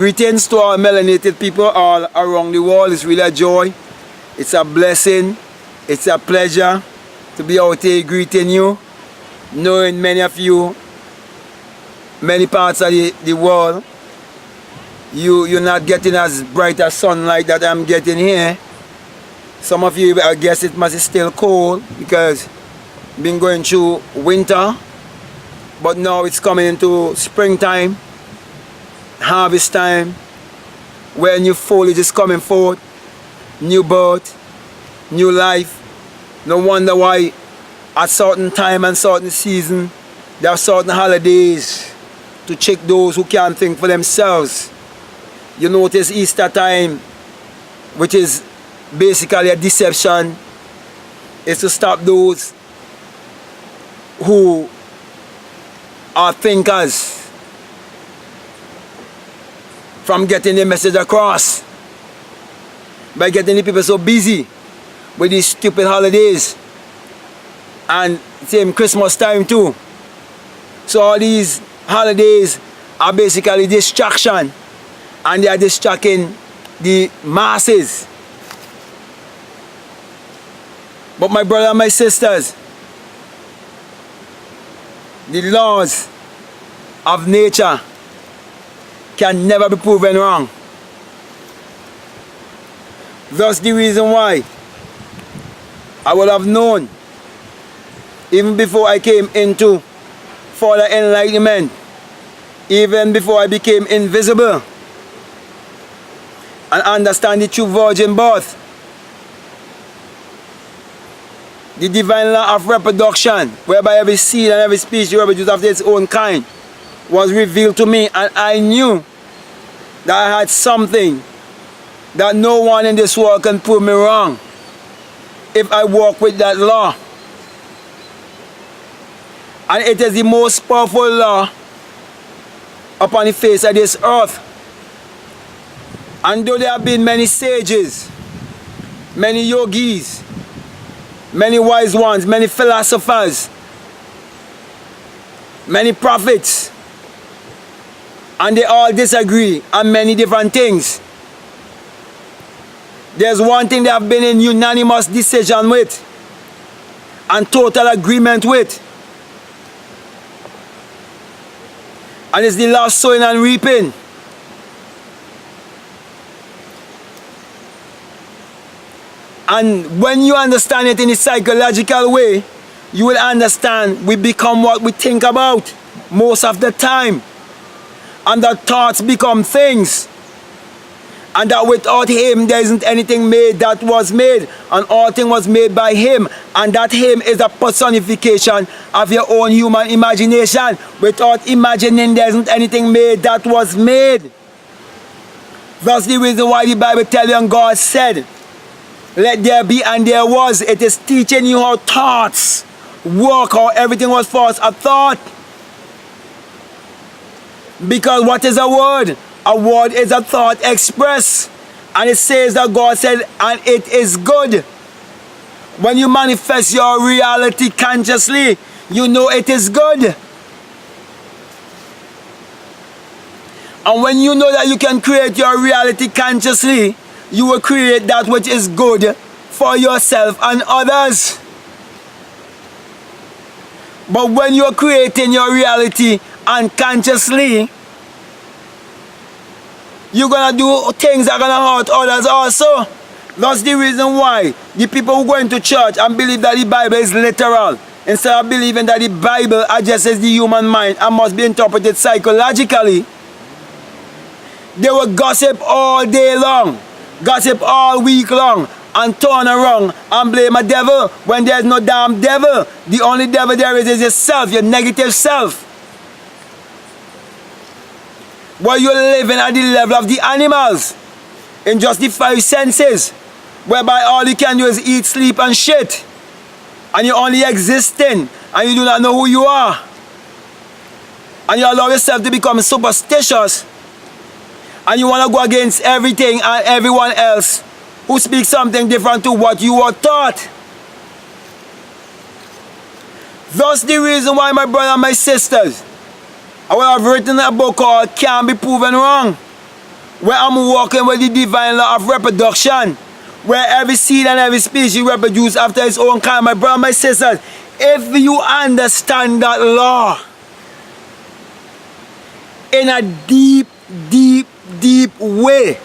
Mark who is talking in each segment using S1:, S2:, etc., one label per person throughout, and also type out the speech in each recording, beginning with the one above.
S1: Greetings to our melanated people all around the world. It's really a joy. It's a blessing. It's a pleasure to be out here greeting you, knowing many of you, many parts of the world, you're not getting as bright a sunlight that I'm getting here. Some of you, I guess it must be still cold because been going through winter, but now it's coming into springtime, harvest time, where new foliage is coming forth, new birth, new life. No wonder why at certain time and certain season there are certain holidays to check those who can't think for themselves. You notice Easter time, which is basically a deception, is to stop those who are thinkers from getting the message across by getting the people so busy with these stupid holidays, and same Christmas time too. So all these holidays are basically distraction, and they are distracting the masses. But my brother and my sisters, the laws of nature can never be proven wrong. That's the reason why I would have known, even before I came into further enlightenment, even before I became invisible and understand the true virgin birth, the divine law of reproduction, whereby every seed and every species reproduces after its own kind, was revealed to me, and I knew that I had something that no one in this world can prove me wrong if I walk with that law. And it is the most powerful law upon the face of this earth. And though there have been many sages, many yogis, many wise ones, many philosophers, many prophets, and they all disagree on many different things, there's one thing they have been in unanimous decision with and total agreement with, and it's the law of sowing and reaping. And when you understand it in a psychological way, you will understand we become what we think about most of the time. And that thoughts become things. And that without him there isn't anything made that was made. And all things was made by him. And that him is a personification of your own human imagination. Without imagining there isn't anything made that was made. That's the reason why the Bible tells you and God said, let there be and there was. It is teaching you how thoughts work, how everything was first a thought. Because what is a word? A word is a thought expressed. And it says that God said, and it is good. When you manifest your reality consciously, you know it is good. And when you know that you can create your reality consciously, you will create that which is good for yourself and others. But when you're creating your reality unconsciously, you're gonna do things that are gonna hurt others also. That's the reason why the people who go into church and believe that the Bible is literal, instead of believing that the Bible addresses the human mind and must be interpreted psychologically, they will gossip all day long, gossip all week long, and turn around and blame a devil when there's no damn devil. The only devil there is yourself, your negative self. Where you're living at the level of the animals, in just the five senses, whereby all you can do is eat, sleep, and shit. And you're only existing, and you do not know who you are. And you allow yourself to become superstitious, and you want to go against everything and everyone else who speaks something different to what you were taught. That's the reason why, my brother and my sisters, I would have written a book called Can't Be Proven Wrong. where I'm walking with the divine law of reproduction, where every seed and every species reproduce after its own kind. My brother, my sisters, if you understand that law in a deep, deep, deep way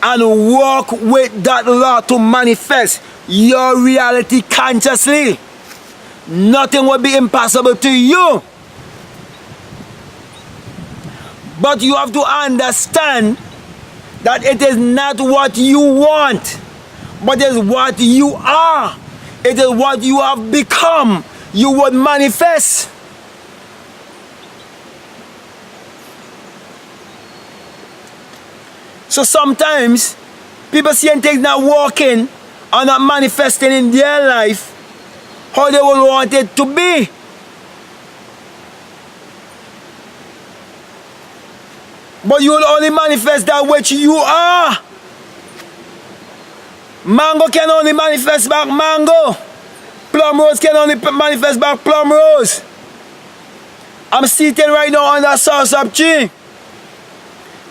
S1: and walk with that law to manifest your reality consciously, nothing will be impossible to you. But you have to understand that it is not what you want, but it is what you are. It is what you have become. You would manifest. So sometimes people see things not working or not manifesting in their life how they would want it to be. But you will only manifest that which you are. Mango can only manifest back mango. Plum rose can only manifest back plum rose. I'm sitting right now on that soursop tree.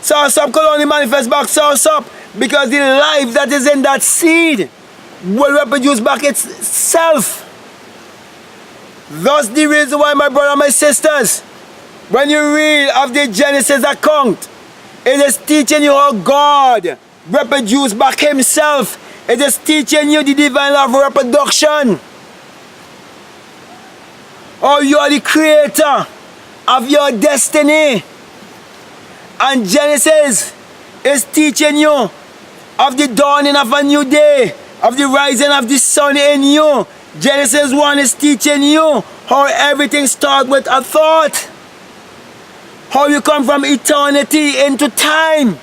S1: Soursop can only manifest back soursop because the life that is in that seed will reproduce back itself. That's the reason why, my brother and my sisters, when you read of the Genesis account, it is teaching you how God reproduced back himself. It is teaching you the divine law of reproduction. How you are the creator of your destiny. And Genesis is teaching you of the dawning of a new day, of the rising of the sun in you. Genesis 1 is teaching you how everything starts with a thought. How you come from eternity into time.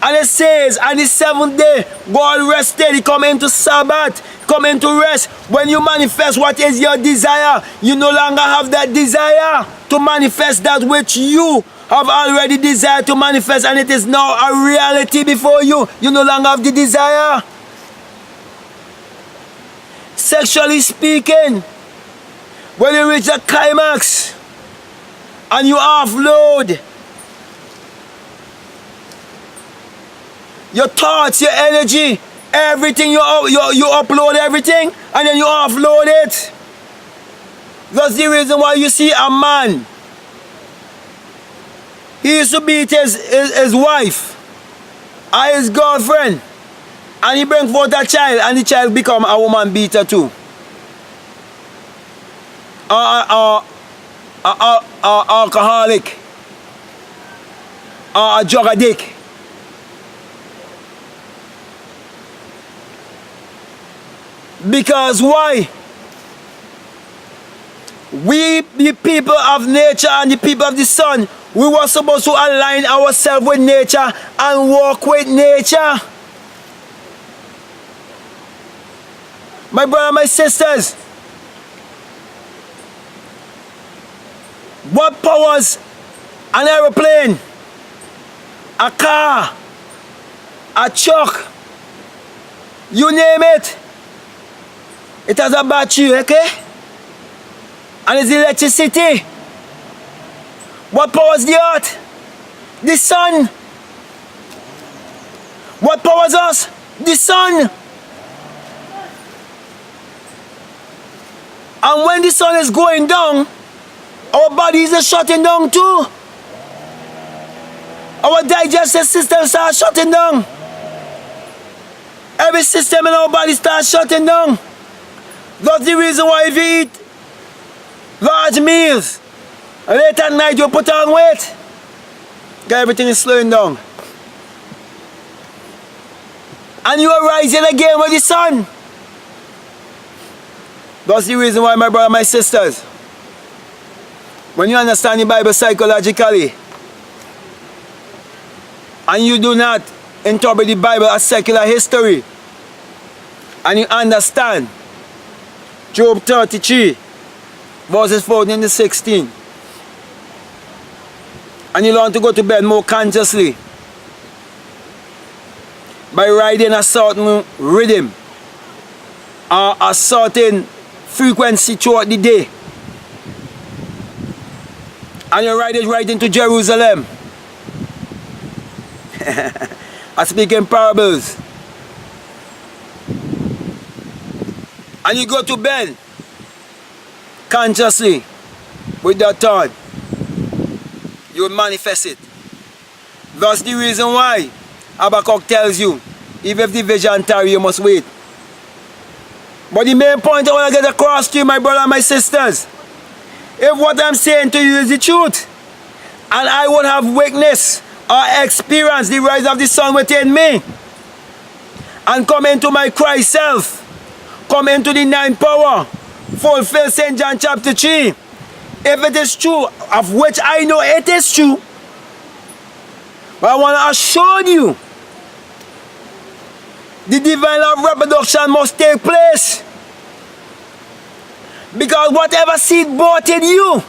S1: And it says, on the seventh day, God rested. He come into Sabbath, come into rest. When you manifest what is your desire, you no longer have that desire to manifest that which you have already desired to manifest, and it is now a reality before you. You no longer have the desire. Sexually speaking, when you reach the climax and you offload your thoughts, your energy, everything, you upload everything and then you offload it. That's the reason why you see a man, he used to beat his wife or his girlfriend, and he bring forth a child and the child become a woman beater too. Alcoholic, a drug addict. Because why? We, the people of nature and the people of the sun, we were supposed to align ourselves with nature and walk with nature. My brother, my sisters, what powers an aeroplane, a car, a truck, you name it, it has a battery, okay? And it's electricity. What powers the earth? The sun. What powers us? The sun. And when the sun is going down, our bodies are shutting down too. Our digestive system starts shutting down. Every system in our body starts shutting down. That's the reason why if you eat large meals and late at night you put on weight, because everything is slowing down. And you are rising again with the sun. That's the reason why, my brother, my sisters, when you understand the Bible psychologically and you do not interpret the Bible as secular history, and you understand Job 33 verses 14 to 16, and you learn to go to bed more consciously by riding a certain rhythm or a certain frequency throughout the day, And you ride it right into Jerusalem. I speak in parables. And you go to bed consciously with that thought. You will manifest it. That's the reason why Habakkuk tells you, even if the vision tarry, you must wait. But the main point I want to get across to you, my brother and my sisters, if what I'm saying to you is the truth, and I would have witnessed or experienced the rise of the sun within me, and come into my Christ self, come into the ninth power, fulfill St. John chapter 3, if it is true, of which I know it is true, but I want to assure you, the divine law of reproduction must take place. Because whatever seed bought in you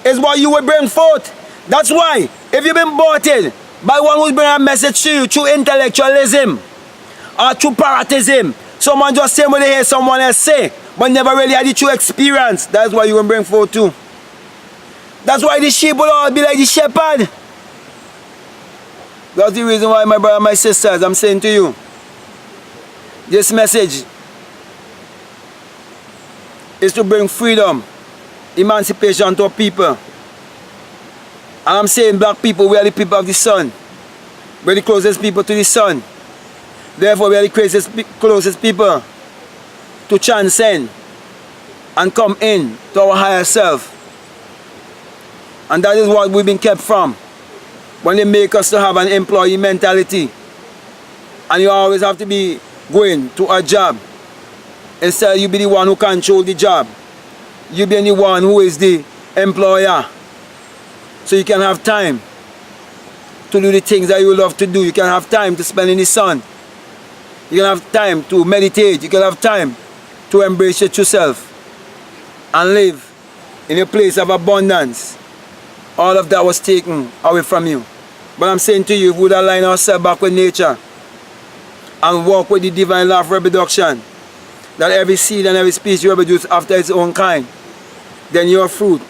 S1: is what you will bring forth. That's why, if you've been bought in by one who's bringing a message to you through intellectualism or through parrotism, someone just saying what they hear someone else say, but never really had the true experience, that's what you will bring forth too. That's why the sheep will all be like the shepherd. That's the reason why, my brother and my sisters, I'm saying to you, this message is to bring freedom, emancipation to our people. And I'm saying black people, we are the people of the sun. We're the closest people to the sun. Therefore, we are the closest people to transcend and come in to our higher self. And that is what we've been kept from. When they make us to have an employee mentality, and you always have to be going to a job, instead you be the one who control the job. You be the one who is the employer. So you can have time to do the things that you love to do. You can have time to spend in the sun. You can have time to meditate. You can have time to embrace your true self and live in a place of abundance. All of that was taken away from you. But I'm saying to you, if we would align ourselves back with nature and walk with the divine law of reproduction, that every seed and every species reproduce after its own kind, then your fruit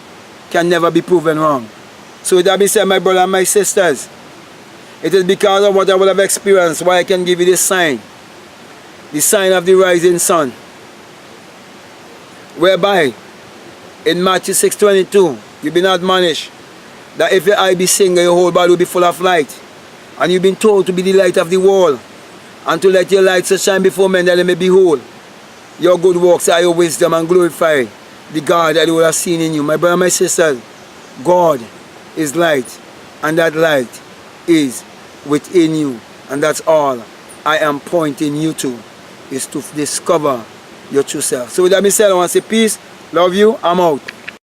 S1: can never be proven wrong. So with that being said, my brother and my sisters, it is because of what I will have experienced why I can give you this sign, the sign of the rising sun, whereby in Matthew 6:22, you've been admonished that if your eye be single, your whole body will be full of light. And you've been told to be the light of the world, and to let your light so shine before men that they may behold your good works are your wisdom and glorify the God that they will have seen in you. My brother and my sisters, God is light, and that light is within you. And that's all I am pointing you to, is to discover your true self. So with that being said, I want to say peace, love you, I'm out.